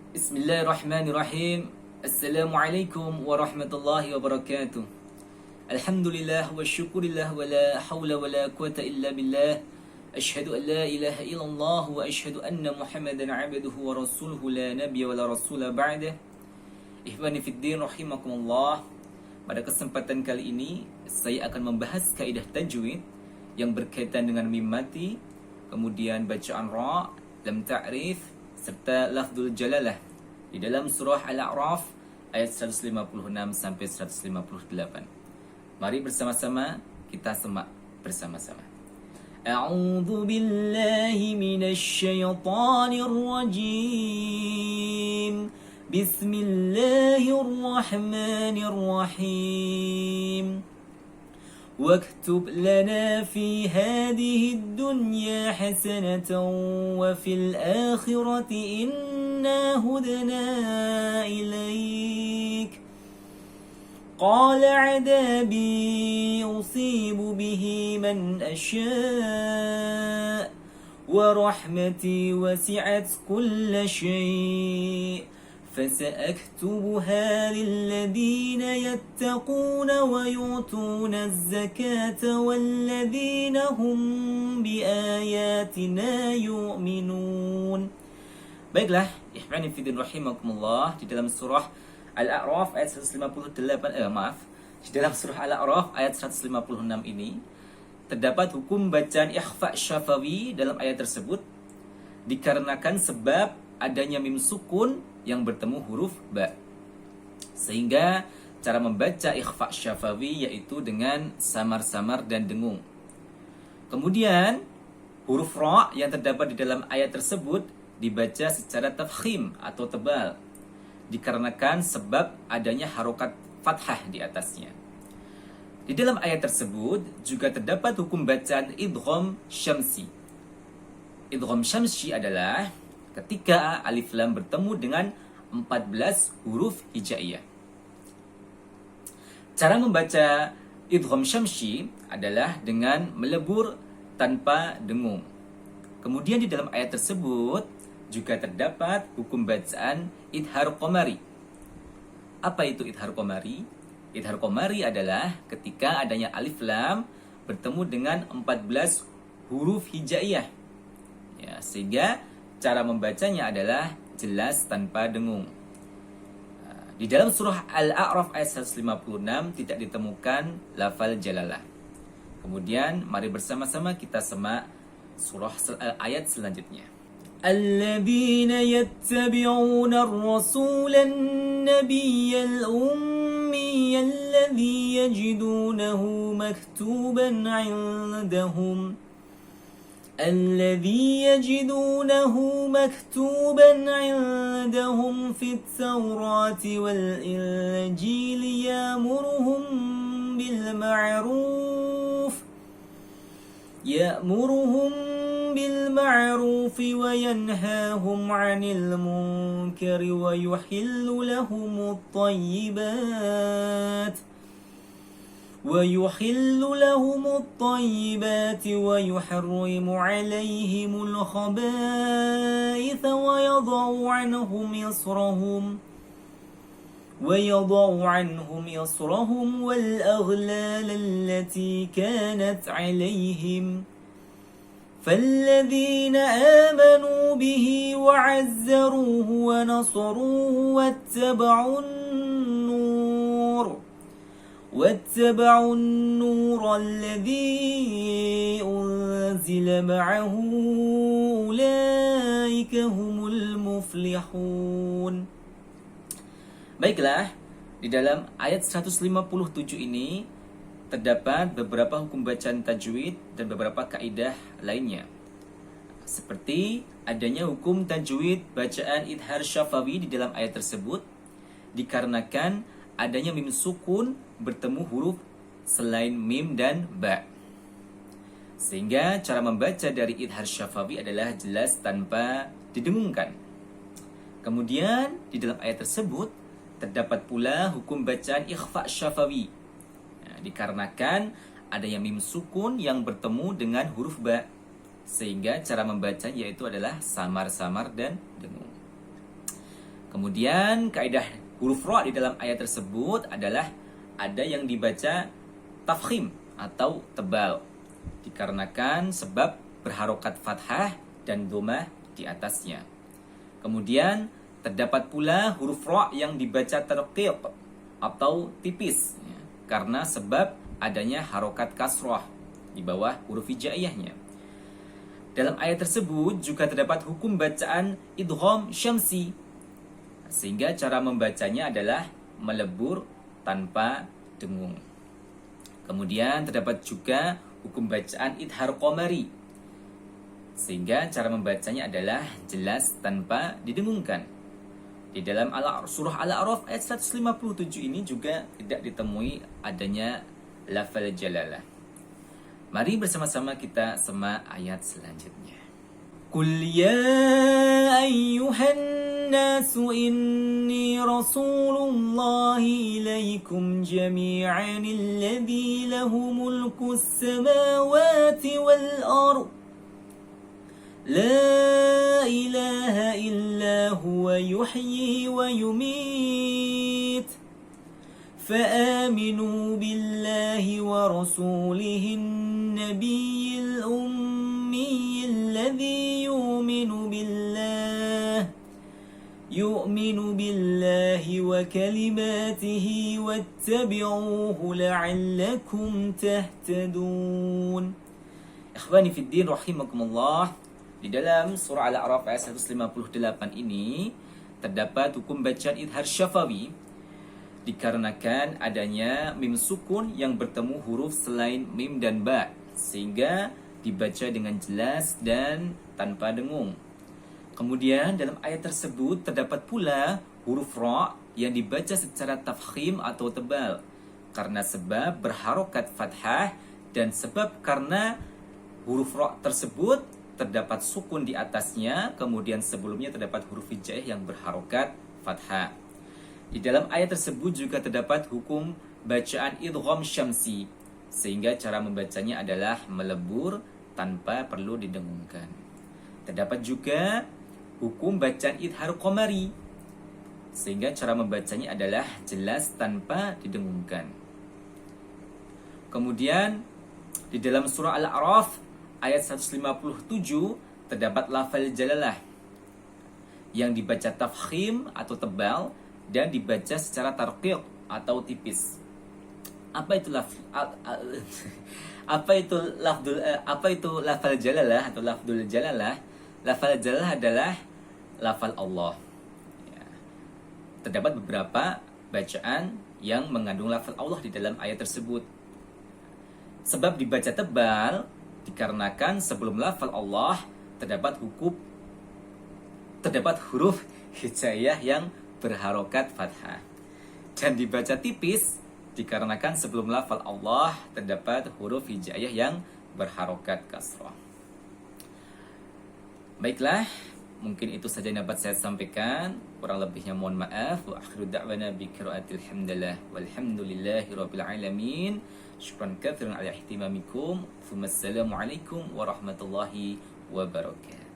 Bismillahirrahmanirrahim. Assalamualaikum warahmatullahi wabarakatuh. Alhamdulillah wa syukurillah wa la hawla wa la quwata illa billah. Ashhadu an la ilaha illallah wa ashhadu anna Muhammadan abduhu wa rasuluhu la nabiyya wa la rasula ba'dah. Ihwani fid din rahimakumullah. Pada kesempatan kali ini saya akan membahas kaidah tajwid yang berkaitan dengan mim mati, kemudian bacaan ra, lam ta'rif serta lafzul jalalah di dalam surah Al-A'raf ayat 156 sampai 158. Mari bersama-sama kita semak bersama-sama. A'udzu billahi minasy syaithanir rajim. Bismillahirrahmanirrahim. واكتب لنا في هذه الدنيا حسنة وفي الآخرة إنا هدنا إليك قال عذابي أصيب به من أشاء ورحمتي وسعت كل شيء فسأكتبها للذين يتقون ويؤتون الزكاة والذين هم بآياتنا يؤمنون. Baiklah, ikhwani fiddin rahimakumullah, di dalam surah Al-A'raf ayat 158 di dalam surah Al-A'raf ayat 156 ini terdapat hukum bacaan ikhfa syafawi dalam ayat tersebut dikarenakan sebab adanya mim sukun yang bertemu huruf ba. Sehingga cara membaca ikhfa syafawi yaitu dengan samar-samar dan dengung. Kemudian huruf ra yang terdapat di dalam ayat tersebut dibaca secara tafkhim atau tebal dikarenakan sebab adanya harokat fathah di atasnya. Di dalam ayat tersebut juga terdapat hukum bacaan idgham syamsi. Idgham syamsi adalah ketika alif lam bertemu dengan 14 huruf hijaiyah. Cara membaca idgham syamsi adalah dengan melebur tanpa dengung. Kemudian di dalam ayat tersebut juga terdapat hukum bacaan idhar qamari. Apa itu idhar qamari? Idhar qamari adalah ketika adanya alif lam bertemu dengan 14 huruf hijaiyah. Ya, sehingga cara membacanya adalah jelas tanpa dengung. Di dalam surah Al-A'raf ayat 156 tidak ditemukan lafal jalalah. Kemudian mari bersama-sama kita semak surah ayat selanjutnya. الذين يتبعون الرسول النبي الأمي الذي يجدونه مكتوبا عندهم في التوراة والإنجيل يأمرهم بالمعروف وينهاهم عن المنكر ويحل لهم الطيبات ويحرم عليهم الخبائث ويضع عنهم إصرهم والأغلال التي كانت عليهم فالذين آمنوا به وعزروه ونصروه واتبعوا النور الذي أنزل معه أولئك هم المفلحون. Baiklah, di dalam ayat 157 ini terdapat beberapa hukum bacaan tajwid dan beberapa kaidah lainnya. Seperti adanya hukum tajwid bacaan idhar syafawi di dalam ayat tersebut dikarenakan adanya mim sukun bertemu huruf selain mim dan ba. Sehingga cara membaca dari idhar syafawi adalah jelas tanpa didengungkan. Kemudian di dalam ayat tersebut terdapat pula hukum bacaan ikhfa syafawi. Dikarenakan adanya mim sukun yang bertemu dengan huruf ba. Sehingga cara membaca yaitu adalah samar-samar dan dengung. Kemudian kaidah huruf ra di dalam ayat tersebut adalah ada yang dibaca tafkhim atau tebal, dikarenakan sebab berharokat fathah dan dhammah di atasnya. Kemudian terdapat pula huruf ra yang dibaca tarqiq atau tipis, ya, karena sebab adanya harokat kasrah di bawah huruf hijaiyahnya. Dalam ayat tersebut juga terdapat hukum bacaan idgham syamsi, sehingga cara membacanya adalah melebur tanpa dengung. Kemudian terdapat juga hukum bacaan idhar qamari, sehingga cara membacanya adalah jelas tanpa didengungkan. Di dalam surah Al-A'raf ayat 157 ini juga tidak ditemui adanya lafal jalalah. Mari bersama-sama kita semak ayat selanjutnya. Qul ya ayyuhan nasu inni rasulullahi ilaikum jami'an alladhi lahu mulku samawati wal ardh la ilaha illa huwa yuhyi wa yumit فآمنوا بالله ورسوله النبي الأمي الذي يؤمن بالله وكلماته واتبعوه لعلكم تهتدون. Ikhwani fi din rahimakumullah, di dalam surah Al-A'raf ayat 158 ini terdapat hukum bacaan idhar syafawi, dikarenakan adanya mim sukun yang bertemu huruf selain mim dan ba, sehingga dibaca dengan jelas dan tanpa dengung. Kemudian dalam ayat tersebut terdapat pula huruf ra yang dibaca secara tafkhim atau tebal, karena sebab berharokat fathah dan sebab karena huruf ra tersebut terdapat sukun di atasnya, kemudian sebelumnya terdapat huruf hijaiyah yang berharokat fathah. Di dalam ayat tersebut juga terdapat hukum bacaan idgham syamsi, sehingga cara membacanya adalah melebur tanpa perlu didengungkan. Terdapat juga hukum bacaan idhar qamari, sehingga cara membacanya adalah jelas tanpa didengungkan. Kemudian di dalam surah Al-A'raf ayat 157 terdapat lafal jalalah yang dibaca tafkhim atau tebal dan dibaca secara tarqiq atau tipis. Apa itu lafal jalalah atau lafdul jalalah? Lafal jalalah adalah lafal Allah. Ya. Terdapat beberapa bacaan yang mengandung lafal Allah di dalam ayat tersebut. Sebab dibaca tebal dikarenakan sebelum lafal Allah terdapat huruf hijaiyah yang berharokat fathah, dan dibaca tipis dikarenakan sebelum lafal Allah terdapat huruf hijaiyah yang berharokat kasrah. Baiklah, mungkin itu saja yang dapat saya sampaikan. Kurang lebihnya mohon maaf. Wa akhiru da'wana bi qiraatil hamdalillah walhamdulillahi rabbil alamin. Syukran katsiran ala ihtimamikum. Assalamualaikum warahmatullahi wabarakatuh.